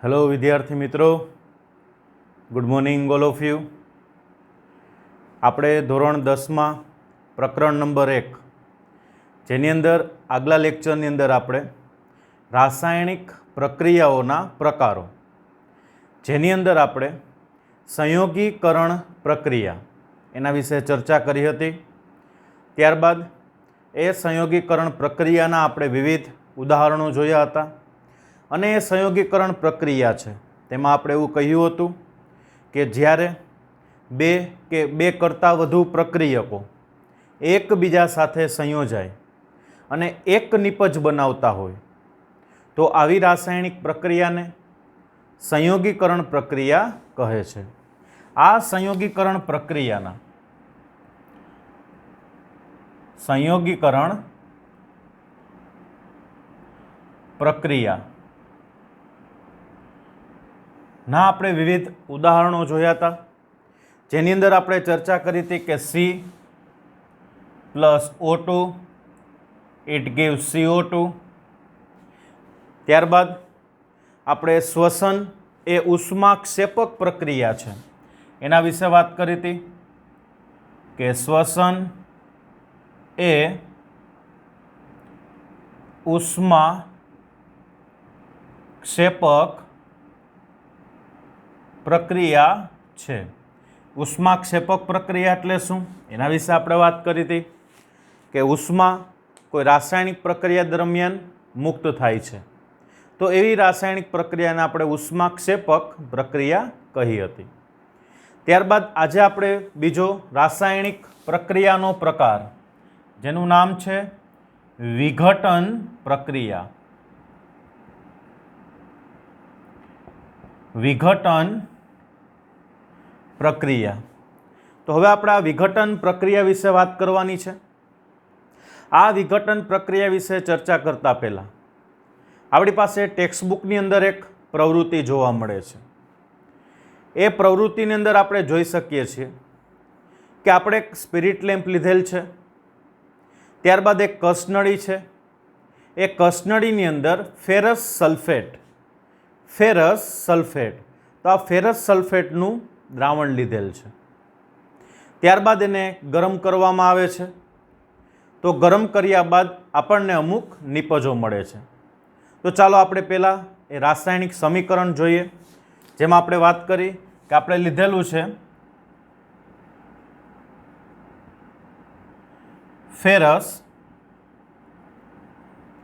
Hello विद्यार्थी मित्रों, good morning all of you. આપણે ધોરણ 10માં પ્રકરણ નંબર 1 જેની અંદર આગલા લેક્ચરની અંદર આપણે રાસાયણિક પ્રક્રિયાઓના પ્રકારો જેની અંદર આપણે સંયોગીકરણ પ્રક્રિયા એના વિશે ચર્ચા કરી હતી। ત્યારબાદ એ સંયોગીકરણ પ્રક્રિયાના આપણે વિવિધ ઉદાહરણો જોયા હતા અને એ સંયોગીકરણ પ્રક્રિયા છે તેમાં આપણે એવું કહ્યું હતું કે જ્યારે બે કરતાં વધુ પ્રક્રિયકો એકબીજા સાથે સંયોજાય અને એક નિપજ બનાવતા હોય તો આવી રાસાયણિક પ્રક્રિયાને સંયોગીકરણ પ્રક્રિયા કહે છે। આ સંયોગીકરણ પ્રક્રિયા ના આપણે વિવિધ ઉદાહરણો જોયા હતા જેની અંદર આપણે ચર્ચા કરી હતી કે C+O2 ઇટ gives CO2। ત્યારબાદ આપણે શ્વસન એ ઉષ્માક્ષેપક પ્રક્રિયા છે એના વિશે વાત કરી હતી કે શ્વસન એ ઉષ્માક્ષેપક પ્રક્રિયા છે। ઉષ્માક્ષેપક પ્રક્રિયા એટલે શું એના વિશે આપણે વાત કરી હતી કે ઉષ્મા કોઈ રાસાયણિક પ્રક્રિયા દરમિયાન મુક્ત થાય છે તો એવી રાસાયણિક પ્રક્રિયાને આપણે ઉષ્માક્ષેપક પ્રક્રિયા કહી હતી। ત્યારબાદ આજે આપણે બીજો રાસાયણિક પ્રક્રિયાનો પ્રકાર જેનું નામ છે વિઘટન પ્રક્રિયા। વિઘટન પ્રક્રિયા તો હવે આપણે આ વિઘટન પ્રક્રિયા વિશે વાત કરવાની છે। આ વિઘટન પ્રક્રિયા વિશે ચર્ચા કરતા પહેલા આપણી પાસે ટેક્સ્ટબુકની અંદર એક પ્રવૃત્તિ જોવા મળે છે। એ પ્રવૃત્તિની અંદર આપણે જોઈ શકીએ છીએ કે આપણે એક સ્પિરિટ લેમ્પ લીધેલ છે, ત્યારબાદ એક કસનળી છે। એ કસનળીની અંદર ફેરસ સલ્ફેટ તો આ ફેરસ સલ્ફેટનું દ્રાવણ લીધેલ છે। ત્યારબાદ એને ગરમ કરવામાં આવે છે તો ગરમ કર્યા બાદ આપણને અમુક નિપજો મળે છે। તો ચાલો આપણે પહેલાં એ રાસાયણિક સમીકરણ જોઈએ જેમાં આપણે વાત કરી કે આપણે લીધેલું છે ફેરસ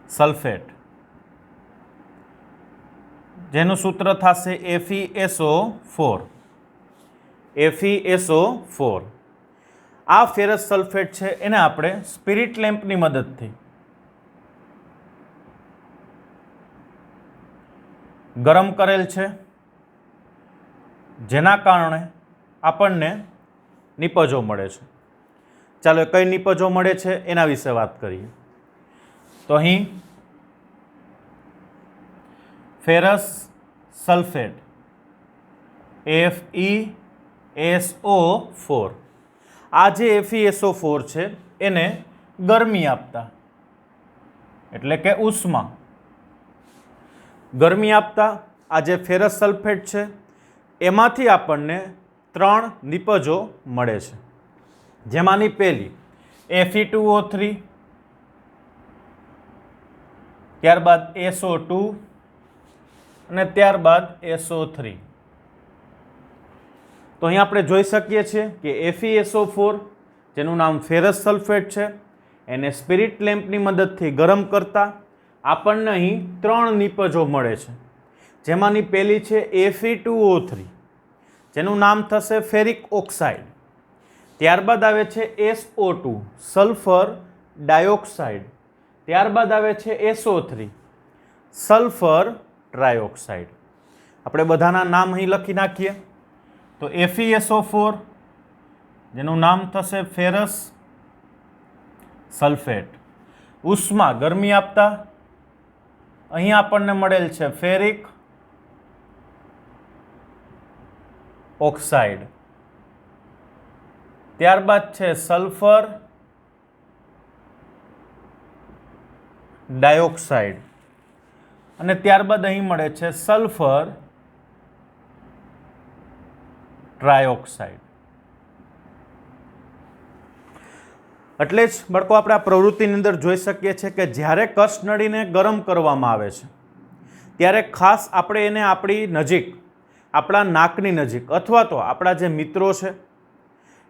સલ્ફેટ જેનું સૂત્ર થશે FeSO4। આ ફેરસ સલ્ફેટ છે એને આપણે સ્પિરિટ લેમ્પની મદદથી ગરમ કરેલ છે જેના કારણે આપણને નિપજો મળે છે। ચાલો કઈ નિપજો મળે છે એના વિશે વાત કરીએ। તો અહીં ફેરસ સલ્ફેટ FeSO4 આ જે FeSO4 છે એને ગરમી આપતા એટલે કે ઉષ્મા ગરમી આપતા આ જે ફેરસ સલ્ફેટ છે એમાંથી આપણને 3 નિપજો મળે છે જેમાંની પહેલી Fe2O3, ત્યારબાદ SO2 અને ત્યારબાદ SO3। તો અહીં આપણે જોઈ શકીએ છીએ કે FeSO4 જેનું નામ ફેરસ સલ્ફેટ છે એને સ્પિરિટ લેમ્પની મદદથી ગરમ કરતા આપણને અહીં 3 નિપજો મળે છે જેમાંની પહેલી છે Fe2O3 જેનું નામ થશે ફેરિક ઓક્સાઇડ। ત્યારબાદ આવે છે SO2 સલ્ફર ડાયોક્સાઇડ, ત્યારબાદ આવે છે SO3 સલ્ફર ટ્રાયોક્સાઇડ। આપણે બધાના નામ અહીં લખી નાખીએ તો FeSO4 જેનું નામ થશે ફેરસ સલ્ફેટ ઉષ્મા ગરમી આપતા અહીં આપણને મળેલ છે ફેરિક ઓક્સાઇડ, ત્યારબાદ છે સલ્ફર ડાયોક્સાઇડ અને ત્યારબાદ અહીં મળે છે સલ્ફર ટ્રાયોક્સાઇડ. એટલે જ બાળકો આપણે આ પ્રવૃત્તિની અંદર જોઈ શકીએ છીએ કે જ્યારે કસનળીને ગરમ કરવામાં આવે છે ત્યારે ખાસ આપણે એને આપણી નજીક, આપણા નાકની નજીક અથવા તો આપણા જે મિત્રો છે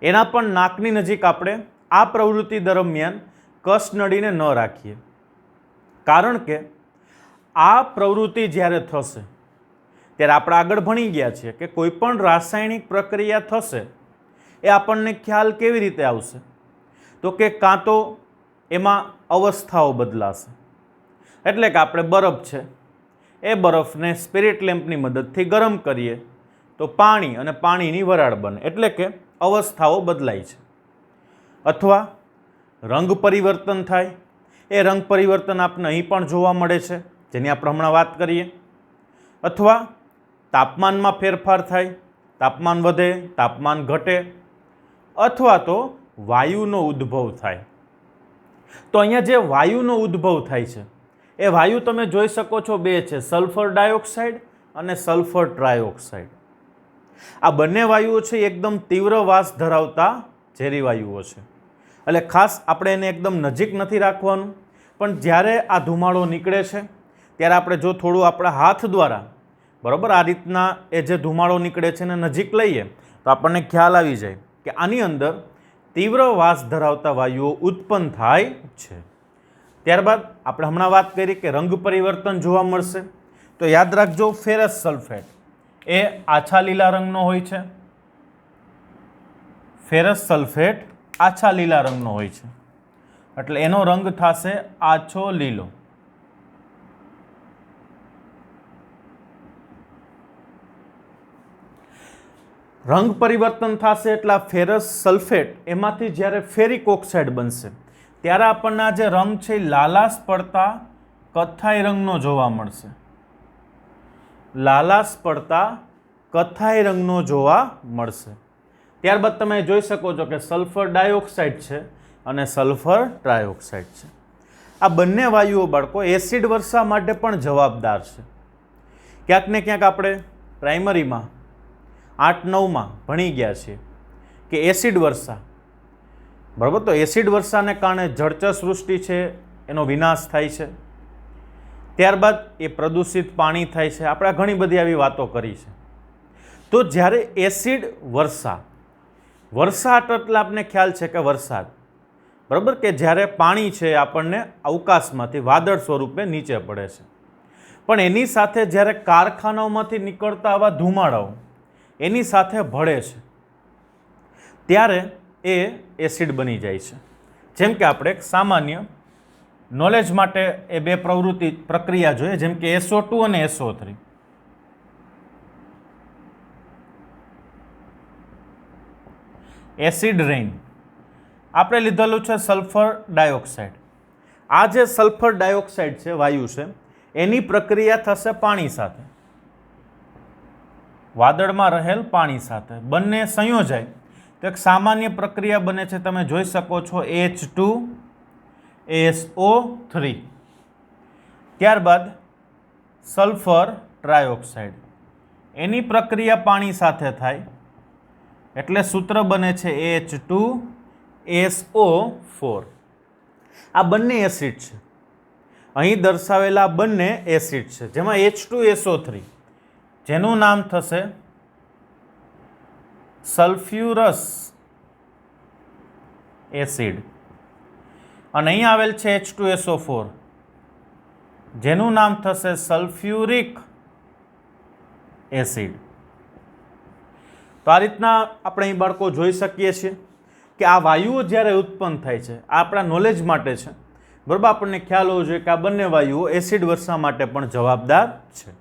એના પણ નાકની નજીક આપણે આ પ્રવૃત્તિ દરમિયાન કસનળીને ન રાખીએ. કારણ કે આ પ્રવૃત્તિ જ્યારે થશે ત્યારે આપણે આગળ ભણી ગયા છીએ કે કોઈ પણ રાસાયણિક પ્રક્રિયા થશે એ આપણને ખ્યાલ કેવી રીતે આવશે, તો કે કાં તો એમાં અવસ્થાઓ બદલાશે. એટલે કે આપણે બરફ છે એ બરફને સ્પિરિટ લેમ્પની મદદથી ગરમ કરીએ તો પાણી અને પાણીની વરાળ બને, એટલે કે અવસ્થાઓ બદલાય છે. અથવા રંગ પરિવર્તન થાય, એ રંગ પરિવર્તન આપણને અહીં પણ જોવા મળે છે જેની આપણે હમણાં વાત કરીએ. અથવા તાપમાનમાં ફેરફાર થાય, તાપમાન વધે, તાપમાન ઘટે, અથવા તો વાયુનો ઉદ્ભવ થાય. તો અહીંયા જે વાયુનો ઉદ્ભવ થાય છે એ વાયુ તમે જોઈ શકો છો બે છે, સલ્ફર ડાયોક્સાઇડ અને સલ્ફર ટ્રાયોક્સાઇડ. આ બંને વાયુઓ છે એકદમ તીવ્ર વાસ ધરાવતા ઝેરી વાયુઓ છે. એટલે ખાસ આપણે એને એકદમ નજીક નથી રાખવાનું, પણ જ્યારે આ ધુમાડો નીકળે છે ત્યારે આપણે જો થોડું આપણા હાથ દ્વારા બરાબર આ રીતના એ જે ધુમાડો નીકળે છે એને નજીક લઈએ તો આપણને ખ્યાલ આવી જાય કે આની અંદર તીવ્ર વાસ ધરાવતા વાયુઓ ઉત્પન્ન થાય છે. ત્યારબાદ આપણે હમણાં વાત કરી કે રંગ પરિવર્તન જોવા મળશે. તો યાદ રાખજો, ફેરસ સલ્ફેટ એ આછા લીલા રંગનો હોય છે. ફેરસ સલ્ફેટ આછા લીલા રંગનો હોય છે, એટલે એનો રંગ થશે આછો લીલો. રંગ પરિવર્તન થશે એટલે આ ફેરસ સલ્ફેટ એમાંથી જ્યારે ફેરિક ઓક્સાઇડ બનશે ત્યારે આપણને આ જે રંગ છે એ લાલાશ પડતા કથ્થાઈ રંગનો જોવા મળશે. લાલાશ પડતા કથ્થાઈ રંગનો જોવા મળશે. ત્યારબાદ તમે જોઈ શકો છો કે સલ્ફર ડાયોક્સાઇડ છે અને સલ્ફર ટ્રાયોક્સાઇડ છે. આ બંને વાયુઓ બાળકો એસિડ વર્ષા માટે પણ જવાબદાર છે. ક્યાંક ને ક્યાંક આપણે પ્રાઇમરીમાં 8-9માં ભણી ગયા છીએ કે એસિડ વર્ષા, બરાબર. તો એસિડ વર્ષાને કારણે જળચર સૃષ્ટિ છે એનો વિનાશ થાય છે. ત્યારબાદ એ પ્રદૂષિત પાણી થાય છે. આપણે ઘણી બધી આવી વાતો કરી છે. તો જ્યારે એસિડ વર્ષા, વરસાદ એટલે આપણને ખ્યાલ છે કે વરસાદ, બરાબર, કે જ્યારે પાણી છે આપણને અવકાશમાંથી વાદળ સ્વરૂપે નીચે પડે છે. પણ એની સાથે જ્યારે કારખાનાઓમાંથી નીકળતા આવા ધુમાડાઓ એની સાથે ભળે છે ત્યારે એ એસિડ બની જાય છે. જેમ કે આપણે એક સામાન્ય નોલેજ માટે એ બે પ્રક્રિયા જોઈએ, જેમ કે SO2 અને SO3. એસિડ રેઇન આપણે લીધેલું છે સલ્ફર ડાયોક્સાઇડ. આ જે સલ્ફર ડાયોક્સાઇડ છે વાયુ છે એની પ્રક્રિયા થશે પાણી સાથે, વાદળમાં રહેલ પાણી સાથે. બંને સંયોજાય તો એક સામાન્ય પ્રક્રિયા બને છે. તમે જોઈ શકો છો H2SO3. ત્યારબાદ સલ્ફર ટ્રાયોક્સાઇડ, એની પ્રક્રિયા પાણી સાથે થાય એટલે સૂત્ર બને છે H2SO4. આ બંને એસિડ છે. અહીં દર્શાવેલા બંને એસિડ છે, જેમાં H2SO3 જેનું નામ થશે સલ્ફ્યુરસ એસિડ, અને અહીં આવેલ છે H2SO4 જેનું નામ થશે સલ્ફ્યુરિક એસિડ. તો આ રીતના આપણે અહીં બાળકો જોઈ શકીએ છીએ કે આ વાયુઓ જ્યારે ઉત્પન્ન થાય છે, આ આપણા નોલેજ માટે છે, બરાબર. આપણને ખ્યાલ હોવો જોઈએ કે આ બંને વાયુઓ એસિડ વર્ષા માટે પણ જવાબદાર છે.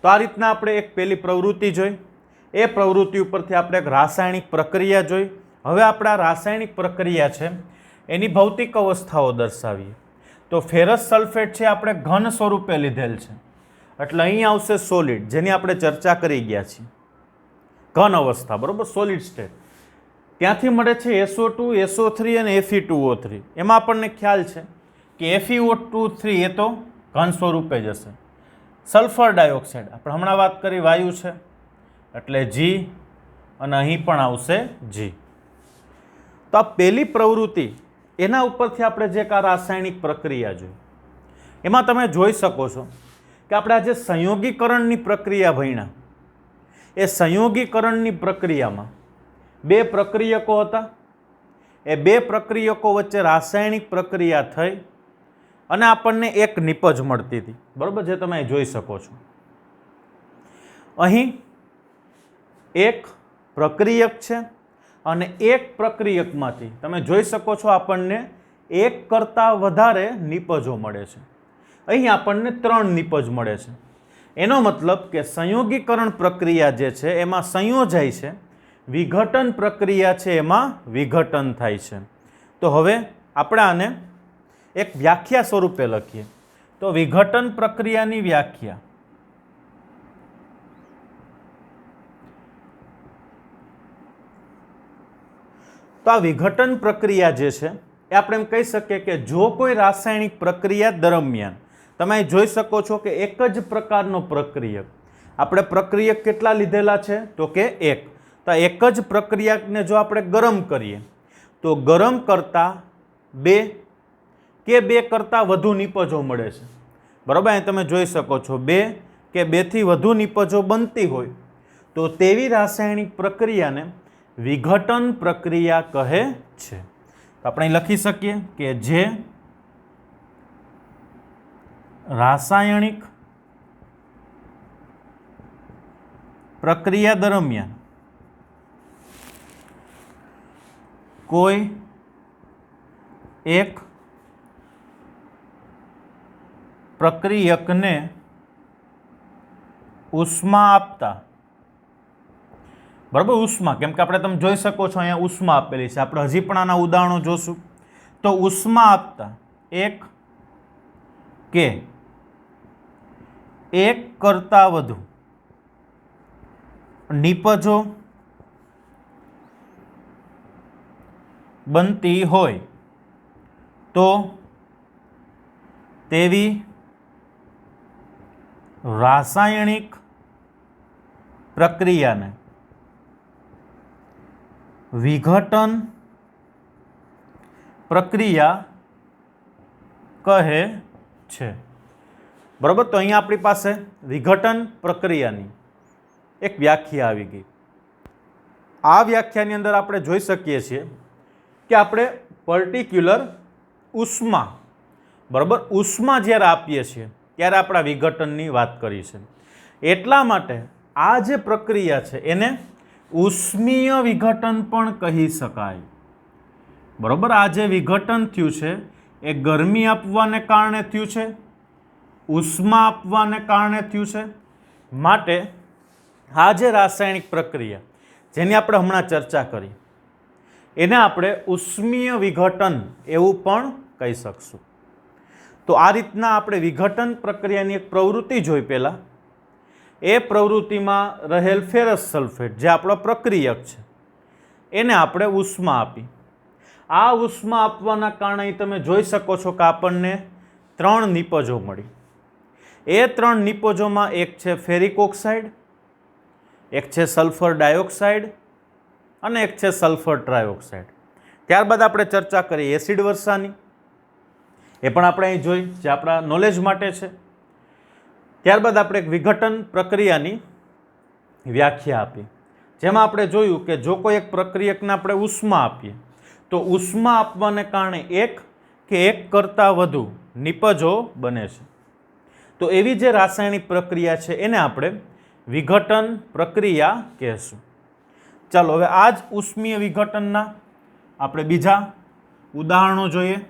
તો આ રીતના આપણે એક પહેલી પ્રવૃત્તિ જોઈ. એ પ્રવૃત્તિ ઉપરથી આપણે એક રાસાયણિક પ્રક્રિયા જોઈ. હવે આપણે આ રાસાયણિક પ્રક્રિયા છે એની ભૌતિક અવસ્થાઓ દર્શાવીએ. તો ફેરસ સલ્ફેટ છે આપણે ઘન સ્વરૂપે લીધેલ છે, એટલે અહીં આવશે સોલિડ, જેની આપણે ચર્ચા કરી ગયા છીએ. ઘન અવસ્થા, બરાબર, સોલિડ સ્ટેટ. ત્યાંથી મળે છે SO2, SO3 અને Fe2O3. એમાં આપણને ખ્યાલ છે કે FeO2 એ તો ઘન સ્વરૂપે જ હશે. સલ્ફર ડાયોક્સાઇડ આપણે હમણાં વાત કરી વાયુ છે, એટલે G અને અહીં પણ આવશે જી. તો આ પહેલી પ્રવૃત્તિ એના ઉપરથી આપણે જે આ રાસાયણિક પ્રક્રિયા જોઈ એમાં તમે જોઈ શકો છો કે આપણે આજે સંયોગીકરણની પ્રક્રિયા ભણ્યા. એ સંયોગીકરણની પ્રક્રિયામાં બે પ્રક્રિયકો હતા. એ બે પ્રક્રિયકો વચ્ચે રાસાયણિક પ્રક્રિયા થઈ અને આપણને એક નિપજ મળતી હતી. બરાબર, જે તમે જોઈ શકો છો. અહીં એક પ્રક્રિયક છે અને એક પ્રક્રિયકમાંથી તમે જોઈ શકો છો આપણને એક કરતાં વધારે નિપજો મળે છે. અહીં આપણને 3 નિપજ મળે છે. એનો મતલબ કે સંયોગીકરણ પ્રક્રિયા જે છે એમાં સંયોજાય છે, વિઘટન પ્રક્રિયા છે એમાં વિઘટન થાય છે. તો હવે આપણે આને એક વ્યાખ્યા સ્વરૂપે લખીએ. તો વિઘટન પ્રક્રિયાની વ્યાખ્યા તો આ વિઘટન પ્રક્રિયા જે છે એ આપણે એમ કહી શકીએ કે જો કોઈ રાસાયણિક પ્રક્રિયા દરમિયાન તમે જોઈ શકો છો કે એક જ પ્રકારનો પ્રક્રિયક, આપણે પ્રક્રિયક કેટલા લીધેલા છે તો કે એક. તો એક જ પ્રક્રિયકને જો આપણે ગરમ કરીએ તો ગરમ કરતાં 2 કે 2 કરતાં વધુ નિપજો મળે છે. બરાબર, અહીં તમે જોઈ શકો છો 2 કે 2 થી વધુ નિપજો બનતી હોય તો તેવી રાસાયણિક પ્રક્રિયાને વિઘટન પ્રક્રિયા કહે છે. તો આપણે લખી શકીએ કે જે રાસાયણિક પ્રક્રિયા દરમિયાન કોઈ એક પ્રક્રિયકને ઉષ્મા આપતા, બરાબર, ઉષ્મા, કેમ કે આપણે તમે જોઈ શકો છો અહીંયા ઉષ્મા આપેલી છે. આપણે હજી પણ આના ઉદાહરણો જોશું. તો ઉષ્મા આપતા એક કે એક કરતાં વધુ નિપજો બનતી હોય તો તેવી રાસાયણિક પ્રક્રિયાને વિઘટન પ્રક્રિયા કહે છે. બરાબર, તો અહીંયા આપણી પાસે વિઘટન પ્રક્રિયાની એક વ્યાખ્યા આવી ગઈ. આ વ્યાખ્યાની અંદર આપણે જોઈ શકીએ છીએ કે આપણે પર્ટિક્યુલર ઉષ્મા, બરાબર, ઉષ્મા જ્યારે આપીએ છીએ ત્યારે આપણા વિઘટનની વાત કરી છે. એટલા માટે આ જે પ્રક્રિયા છે એને ઉષ્મીય વિઘટન પણ કહી શકાય. બરાબર, આ જે વિઘટન થયું છે એ ગરમી આપવાને કારણે થયું છે, ઉષ્મા આપવાને કારણે થયું છે. માટે આ જે રાસાયણિક પ્રક્રિયા જેની આપણે હમણાં ચર્ચા કરી એને આપણે ઉષ્મીય વિઘટન એવું પણ કહી શકશું. તો આ રીતના આપણે વિઘટન પ્રક્રિયાની એક પ્રવૃત્તિ જોઈ. પહેલાં એ પ્રવૃત્તિમાં રહેલ ફેરસ સલ્ફેટ જે આપણો પ્રક્રિયક છે એને આપણે ઉષ્મા આપી. આ ઉષ્મા આપવાના કારણે તમે જોઈ શકો છો કે આપણને 3 નિપજો મળી. એ 3 નિપજોમાં એક છે ફેરિક ઓક્સાઇડ, એક છે સલ્ફર ડાયોક્સાઇડ અને એક છે સલ્ફર ટ્રાયોક્સાઇડ. ત્યારબાદ આપણે ચર્ચા કરી એસિડ વર્ષાની, એ પણ આપણે અહીં જોઈ જે આપણા નોલેજ માટે છે. ત્યારબાદ આપણે એક વિઘટન પ્રક્રિયાની વ્યાખ્યા આપી જેમાં આપણે જોયું કે જો કોઈ એક પ્રક્રિયકને આપણે ઉષ્મા આપીએ તો ઉષ્મા આપવાને કારણે એક કે એક કરતાં વધુ નિપજો બને છે. તો એવી જે રાસાયણિક પ્રક્રિયા છે એને આપણે વિઘટન પ્રક્રિયા કહેશું. ચાલો હવે આ જ ઉષ્મીય વિઘટનના આપણે બીજા ઉદાહરણો જોઈએ.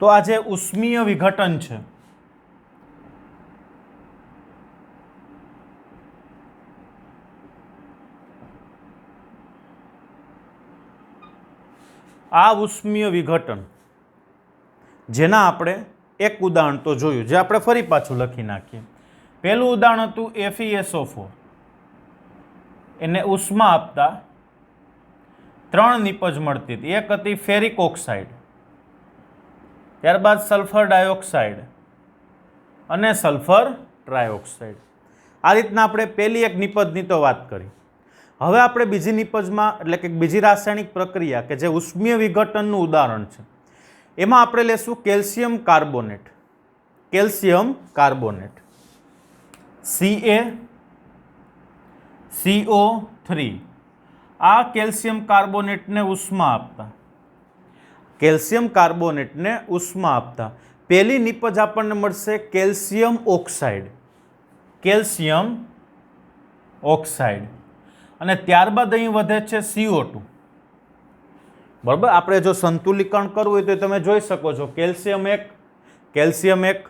તો આ જે ઉષ્મીય વિઘટન છે આ ઉષ્મીય વિઘટન જેના આપણે એક ઉદાહરણ તો જોયું જે આપણે ફરી પાછું લખી નાખીએ પહેલું ઉદાહરણ હતું FeSO4, એને ઉષ્મા આપતા 3 નિપજ મળતી હતી. એક હતી ફેરિક ઓક્સાઇડ, ત્યારબાદ સલ્ફર ડાયોક્સાઇડ અને સલ્ફર ટ્રાયોક્સાઇડ. આ રીતના આપણે પહેલી એક નિપજની તો વાત કરી. હવે આપણે બીજી નિપજમાં એટલે કે બીજી રાસાયણિક પ્રક્રિયા કે જે ઉષ્મીય વિઘટનનું ઉદાહરણ છે એમાં આપણે લેશું calcium carbonate. Calcium carbonate CaCO3. આ કેલ્શિયમ કાર્બોનેટને ઉષ્મા આપતા પહેલી નિપજ આપણને મળશે કેલ્શિયમ ઓક્સાઇડ. કેલ્શિયમ ઓક્સાઇડ અને ત્યારબાદ અહીં વધે છે CO2. બરાબર, આપણે જો સંતુલીકરણ કરવું હોય તો તમે જોઈ શકો છો કેલ્શિયમ 1,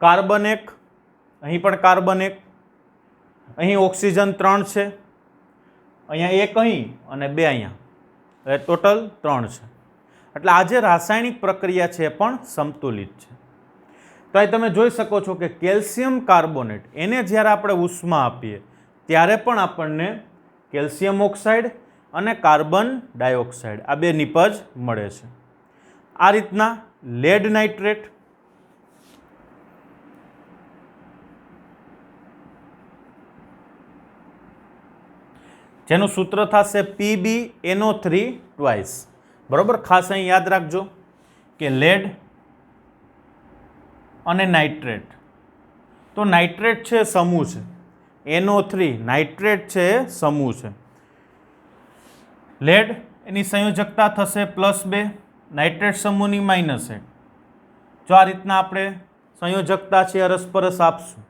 કાર્બન 1, અહીં પણ કાર્બન 1, અહીં ઓક્સિજન 3 છે, અહીંયા 1 અહીં અને 2 અહીંયા, એટલે ટોટલ 3 છે. એટલે આ જે રાસાયણિક પ્રક્રિયા છે એ પણ સંતુલિત છે. તો અહીં તમે જોઈ શકો છો કે કેલ્શિયમ કાર્બોનેટ એને જ્યારે આપણે ઉષ્મા આપીએ ત્યારે પણ આપણને કેલ્શિયમ ઓક્સાઇડ અને કાર્બન ડાયોક્સાઇડ આ બે નિપજ મળે છે. આ રીતના લેડ નાઇટ્રેટ, જેનું સૂત્ર થશે PbNO3 ટ્વાઇસ. બરોબર, ખાસ અહીં યાદ રાખજો કે લેડ અને નાઇટ્રેટ, તો નાઇટ્રેટ છે સમૂહ છે, NO3 નાઇટ્રેટ છે સમૂહ છે. લેડ એની સંયોજકતા થશે +2, નાઇટ્રેટ સમૂહની -1. જો આ રીતના આપણે સંયોજકતા છે અરસપરસ આપશું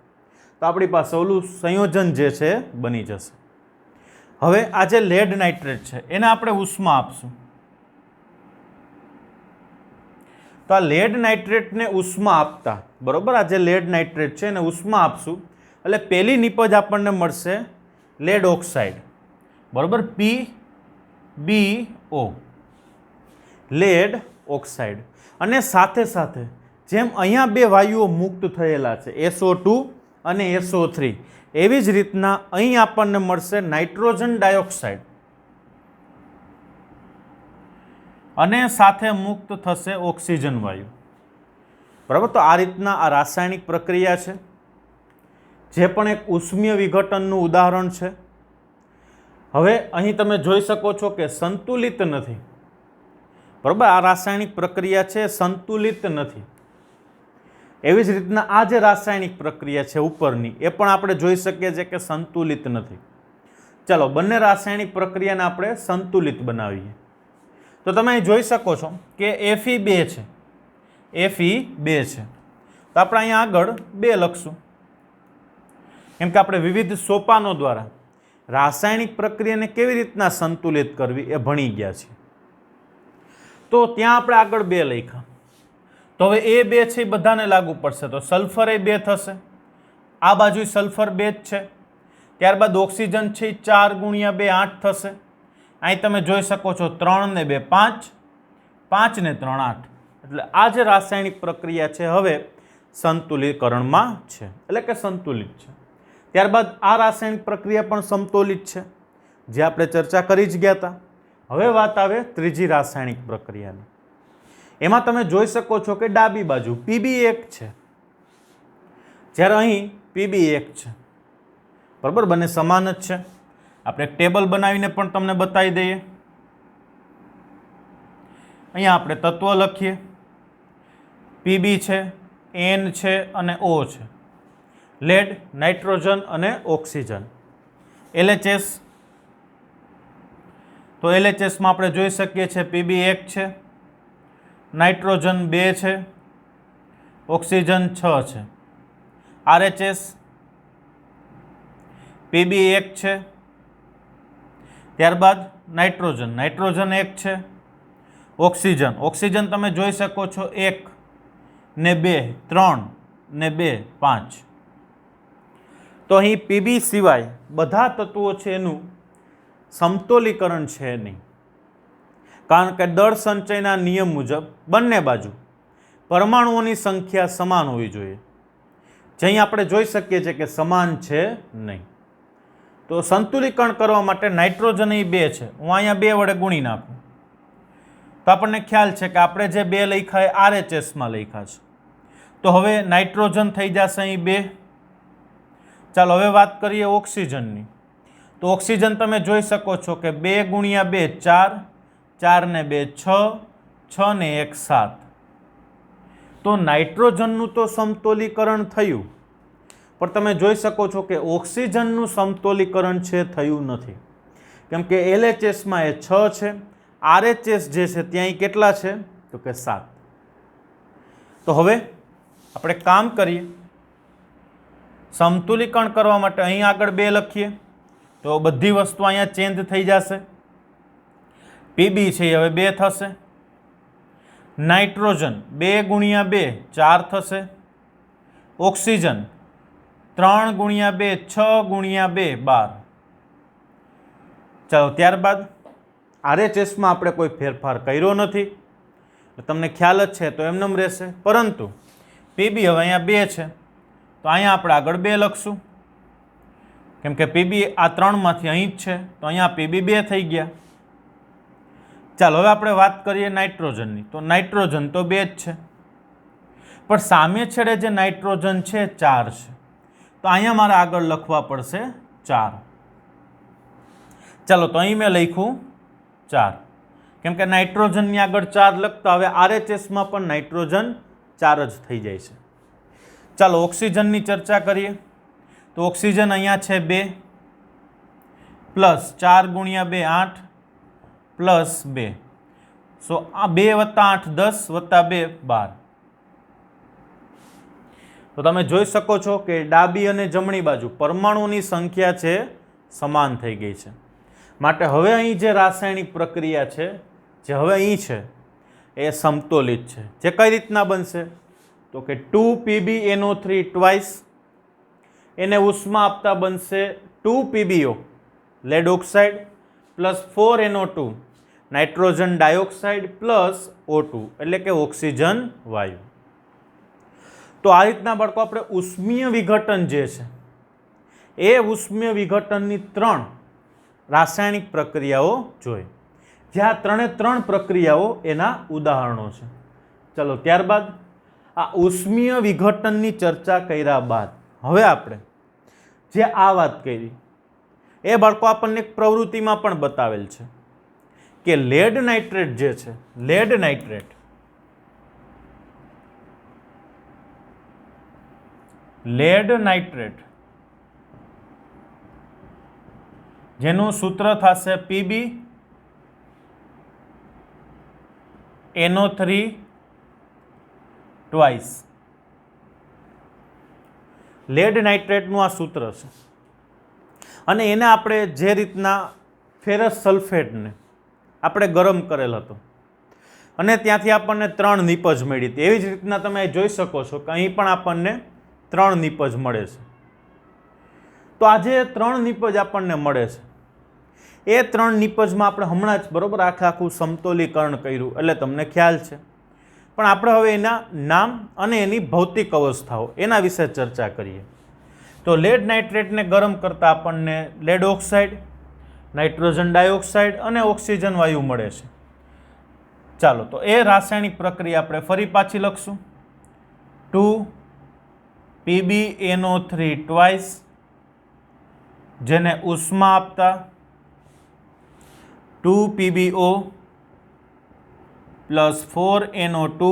તો આપણી પાસે ઓલું સંયોજન જે છે બની જશે. હવે આ જે લેડ નાઇટ્રેટ છે એને આપણે ઉષ્મા આપશું. તો આ લેડ નાઇટ્રેટને ઉષ્મા આપતા, બરોબર, આ જે લેડ નાઇટ્રેટ છે એને ઉષ્મા આપશું એટલે પહેલી નિપજ આપણને મળશે લેડ ઓક્સાઇડ. બરોબર, PbO, લેડ ઓક્સાઇડ. અને સાથે સાથે જેમ અહીંયા બે વાયુઓ મુક્ત થયેલા છે SO2 અને SO3, એવી જ રીતના અહીં આપણને મળશે નાઇટ્રોજન ડાયોક્સાઇડ અને સાથે મુક્ત થશે ઓક્સિજન વાયુ. બરાબર, તો આ રીતના આ રાસાયણિક પ્રક્રિયા છે જે પણ એક ઉષ્મીય વિઘટનનું ઉદાહરણ છે. હવે અહીં તમે જોઈ શકો છો કે સંતુલિત નથી. બરાબર, આ રાસાયણિક પ્રક્રિયા છે સંતુલિત નથી. એવી જ રીતના આ જે રાસાયણિક પ્રક્રિયા છે ઉપરની એ પણ આપણે જોઈ શકીએ છીએ કે સંતુલિત નથી. ચાલો બંને રાસાયણિક પ્રક્રિયાને આપણે સંતુલિત બનાવીએ. તો તમે અહીં જોઈ શકો છો કે Fe2 છે, Fe2 છે. તો આપણે અહીંયા આગળ 2 લખશું કેમ કે આપણે વિવિધ સોપાનો દ્વારા રાસાયણિક પ્રક્રિયાને કેવી રીતના સંતુલિત કરવી એ ભણી ગયા છીએ. તો ત્યાં આપણે આગળ 2 લખ્યા. તો હવે એ 2 છે એ બધાને લાગુ પડશે, તો સલ્ફર એ 2 થશે, આ બાજુ સલ્ફર 2 જ છે. ત્યારબાદ ઓક્સિજન છે 4 × 2 8 થશે. અહીં તમે જોઈ શકો છો 3 ને 2 5, 5 ને 3 8. એટલે આ જે રાસાયણિક પ્રક્રિયા છે હવે સંતુલીકરણમાં છે, એટલે કે સંતુલિત છે. ત્યારબાદ આ રાસાયણિક પ્રક્રિયા પણ સમતોલિત છે જે આપણે ચર્ચા કરી જ ગયા હતા. હવે વાત આવે ત્રીજી રાસાયણિક પ્રક્રિયાની. એમાં તમે જોઈ શકો છો કે ડાબી બાજુ Pb1 છે જ્યારે અહીં Pb1 છે. બરાબર, બંને સમાન જ છે. આપણે એક ટેબલ બનાવીને પણ તમને બતાવી દઈએ. અહીંયા આપણે તત્વ લખીએ, Pb છે, N છે અને O છે. લેડ, નાઇટ્રોજન અને ઓક્સિજન. LHS, તો LHSમાં આપણે જોઈ શકીએ છીએ Pb1 છે, નાઇટ્રોજન 2 છે, ઓક્સિજન 6 છે. RHS, Pb1 છે, ત્યારબાદ નાઇટ્રોજન 1 છે, ઓક્સિજન તમે જોઈ શકો છો 1 ને 2 3 ને 2 5. તો અહીં Pb સિવાય બધા તત્વો છે એનું સમતોલીકરણ છે નહીં, કારણ કે દળ સંચયના નિયમ મુજબ બંને બાજુ પરમાણુઓની સંખ્યા સમાન હોવી જોઈએ. જે અહીં આપણે જોઈ શકીએ છીએ કે સમાન છે નહીં. તો સંતુલીકરણ કરવા માટે નાઇટ્રોજન અહીં 2 છે, હું અહીંયા 2 વડે ગુણી નાખું તો આપણને ખ્યાલ છે કે આપણે જે 2 લખ્યા એ RHSમાં લખ્યા છે. તો હવે નાઇટ્રોજન થઈ જશે અહીં 2. ચાલો હવે વાત કરીએ ઓક્સિજનની. તો ઓક્સિજન તમે જોઈ શકો છો કે 2 ગુણ્યા 2 4, 4 ને 2 6, 6 ને 1 7. તો નાઇટ્રોજનનું તો સમતોલીકરણ થયું, પણ તમે જોઈ શકો છો કે ઓક્સિજનનું સમતોલીકરણ છે થયું નથી, કેમ કે LHSમાં એ 6 છે, RHS જે છે ત્યાં કેટલા છે તો કે 7. તો હવે આપણે કામ કરીએ, સમતુલીકરણ કરવા માટે અહીં આગળ 2 લખીએ તો બધી વસ્તુ અહીંયા ચેન્જ થઈ જશે. PB છે હવે 2 થશે. નાઇટ્રોજન 2 ગુણ્યા 2 4 થશે. ઓક્સિજન 3 ગુણ્યા 2 6 ગુણ્યા 2 12. ચાલો ત્યારબાદ RHSમાં આપણે કોઈ ફેરફાર કર્યો નથી, તમને ખ્યાલ જ છે તો એમનેમ રહેશે. પરંતુ PB હવે અહીંયા 2 છે તો અહીંયા આપણે આગળ 2 લખશું, કેમ કે PB આ 3માંથી અહીં જ છે તો અહીંયા PB 2 થઈ ગયા. ચાલો હવે આપણે વાત કરીએ નાઇટ્રોજનની. તો નાઇટ્રોજન તો 2 જ છે, પણ સામે છેડે જે નાઇટ્રોજન છે 4 છે, તો અહીંયા મારે આગળ લખવા પડશે 4. ચાલો તો અહીં મેં લખ્યું 4, કેમ કે નાઇટ્રોજનની આગળ 4 લખતા હવે RHSમાં પણ નાઇટ્રોજન 4 જ થઈ જાય છે. ચાલો ઓક્સિજનની ચર્ચા કરીએ. તો ઓક્સિજન અહીંયા છે 2 પ્લસ 4 ગુણ્યા 2 8 પ્લસ 2. સો આ 2 વત્તા 8 10 વત્તા 2 12. તો તમે જોઈ શકો છો કે ડાબી અને જમણી બાજુ પરમાણુની સંખ્યા છે સમાન થઈ ગઈ છે. માટે હવે અહીં જે રાસાયણિક પ્રક્રિયા છે જે હવે અહીં છે એ સમતોલિત છે. જે કઈ રીતના બનશે તો કે 2PbNO3 ટ્વાઇસ, એને ઉષ્મા આપતા બનશે 2PbO lead oxide plus 4NO2 nitrogen dioxide plus O2 એટલે કે ઓક્સિજન વાયુ. તો આ રીતના બાળકો આપણે ઉષ્મીય વિઘટન જે છે એ ઉષ્મીય વિઘટનની 3 રાસાયણિક પ્રક્રિયાઓ જોઈ, જ્યાં 3 પ્રક્રિયાઓ એના ઉદાહરણો છે. ચલો ત્યારબાદ આ ઉષ્મીય વિઘટનની ચર્ચા કર્યા બાદ હવે આપણે જે આ વાત કરી એ બાળકો આપણને એક પ્રવૃત્તિમાં પણ બતાવેલ છે કે લેડ નાઇટ્રેટ જે છે, લેડ નાઇટ્રેટ જેનું સૂત્ર થશે PbNO3 ટ્વાઇસ. લેડ નાઇટ્રેટનું આ સૂત્ર છે અને એને આપણે જે રીતના ફેરસ સલ્ફેટને આપણે ગરમ કરેલ હતો અને ત્યાંથી આપણને 3 નિપજ મળી હતી, એવી જ રીતના તમે જોઈ શકો છો કે અહીં પણ આપણને 3 નિપજ મળે છે. તો આ જે 3 નિપજ આપણને મળે છે એ 3 નિપજમાં આપણે હમણાં જ બરોબર આખું સમતોલીકરણ કર્યું એટલે તમને ખ્યાલ છે, પણ આપણે હવે એના નામ અને એની ભૌતિક અવસ્થાઓ એના વિશે ચર્ચા કરીએ. તો લેડ નાઇટ્રેટને ગરમ કરતાં આપણને લેડ ઓક્સાઇડ, નાઇટ્રોજન ડાયોક્સાઇડ અને ઓક્સિજન વાયુ મળે છે. ચાલો તો એ રાસાયણિક પ્રક્રિયા આપણે ફરી પાછી લખશું. 2PbNO3 ટ્વાઇસ જેને ઉષ્મા આપતા 2PbO plus 4NO2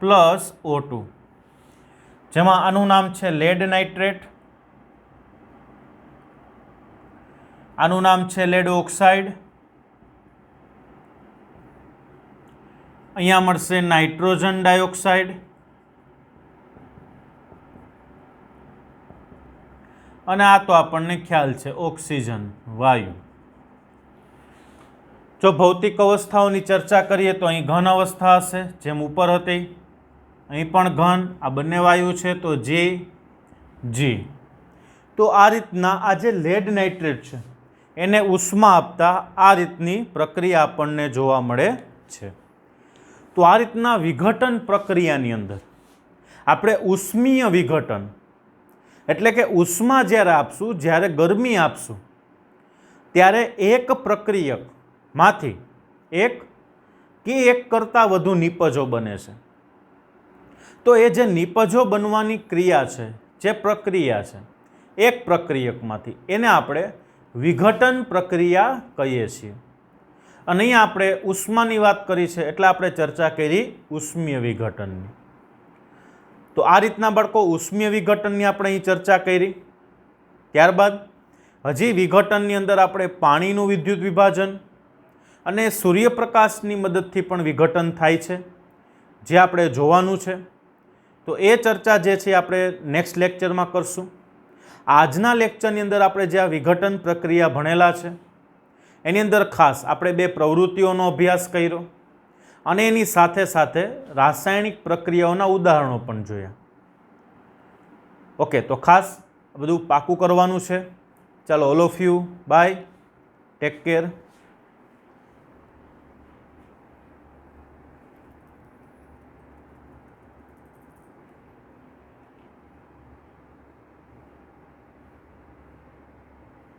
plus O2, જેમાં આનું નામ છે લેડ નાઇટ્રેટ, આનું નામ છે લેડ ઓક્સાઇડ, અહીંયા મળશે નાઇટ્રોજન ડાયોક્સાઇડ અને આ તો આપણને ખ્યાલ છે ઓક્સિજન વાયુ. જો ભૌતિક અવસ્થાઓની ચર્ચા કરીએ તો અહીં ઘન અવસ્થા હશે જેમ ઉપર હતી, અહીં પણ ઘન, આ બંને વાયુ છે તો G. તો આ રીતના આ જે લેડ નાઇટ્રેટ છે એને ઉષ્મા આપતા આ રીતની પ્રક્રિયા આપણને જોવા મળે છે. તો આ રીતના વિઘટન પ્રક્રિયાની અંદર આપણે ઉષ્મીય વિઘટન એટલે કે ઉષ્મા જ્યારે આપશું, જ્યારે ગરમી આપશું, ત્યારે એક પ્રક્રિયકમાંથી એક કે એક કરતાં વધુ નિપજો બને છે. તો એ જે નિપજો બનવાની ક્રિયા છે, જે પ્રક્રિયા છે, એક પ્રક્રિયકમાંથી, એને આપણે વિઘટન પ્રક્રિયા કહીએ છીએ. અને અહીંયા આપણે ઉષ્માની વાત કરી છે એટલે આપણે ચર્ચા કરી ઉષ્મીય વિઘટનની. તો આ રીતના બાળકો ઉષ્મીય વિઘટનની આપણે અહીં ચર્ચા કરી. ત્યારબાદ હજી વિઘટનની અંદર આપણે પાણીનું વિદ્યુત વિભાજન અને સૂર્યપ્રકાશની મદદથી પણ વિઘટન થાય છે, જે આપણે જોવાનું છે. તો એ ચર્ચા જે છે આપણે નેક્સ્ટ લેક્ચરમાં કરશું. આજના લેક્ચરની અંદર આપણે જે આ વિઘટન પ્રક્રિયા ભણેલા છે એની અંદર ખાસ આપણે 2 પ્રવૃત્તિઓનો અભ્યાસ કર્યો અને એની સાથે સાથે રાસાયણિક પ્રક્રિયાઓના ઉદાહરણો પણ જોયા. ઓકે, તો ખાસ બધું પાકું કરવાનું છે. ચાલો, all of you, bye, take care.